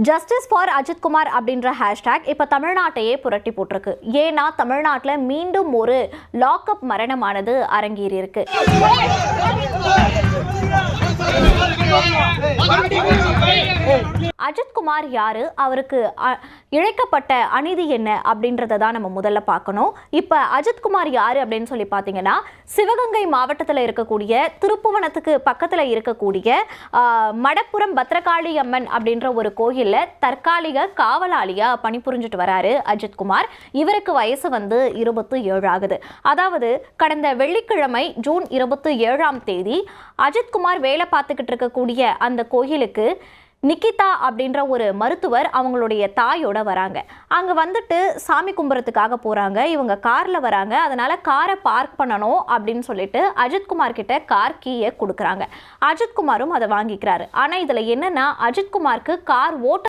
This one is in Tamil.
ஜஸ்டிஸ் ஃபார் அஜித்குமார் அப்படின்ற ஹேஷ்டேக் இப்போ தமிழ்நாட்டையே புரட்டி போட்டிருக்கு. ஏன்னா தமிழ்நாட்டில் மீண்டும் ஒரு லாக்அப் மரணமானது அரங்கேறி இருக்கு. அஜித்குமார் யாரு, அவருக்கு இழைக்கப்பட்ட அநீதி என்ன அப்படின்றத தான் நம்ம முதல்ல பார்க்கணும். இப்போ அஜித்குமார் யாரு அப்படின்னு சொல்லி பார்த்தீங்கன்னா, சிவகங்கை மாவட்டத்தில் இருக்கக்கூடிய திருப்புவனத்துக்கு பக்கத்தில் இருக்கக்கூடிய மடப்புரம் பத்ரகாளி அம்மன் அப்படின்ற ஒரு கோயிலில் தற்காலிக காவலாளியா பணிபுரிஞ்சுட்டு வராரு அஜித்குமார். இவருக்கு வயசு 27 ஆகுது. அதாவது கடந்த வெள்ளிக்கிழமை ஜூன் 27 அஜித்குமார் வேலை பார்த்துக்கிட்டு இருக்கக்கூடிய அந்த கோயிலுக்கு நிக்கிதா அப்படின்ற ஒரு மருத்துவர் அவங்களுடைய தாயோட வராங்க. அங்கே வந்துட்டு சாமி கும்புறதுக்காக போகிறாங்க. இவங்க காரில் வராங்க. அதனால் காரை பார்க் பண்ணணும் அப்படின்னு சொல்லிட்டு அஜித்குமார் கிட்ட கார் கீயை கொடுக்குறாங்க. அஜித்குமாரும் அதை வாங்கிக்கிறாரு. ஆனால் இதில் என்னென்னா, அஜித்குமாருக்கு கார் ஓட்ட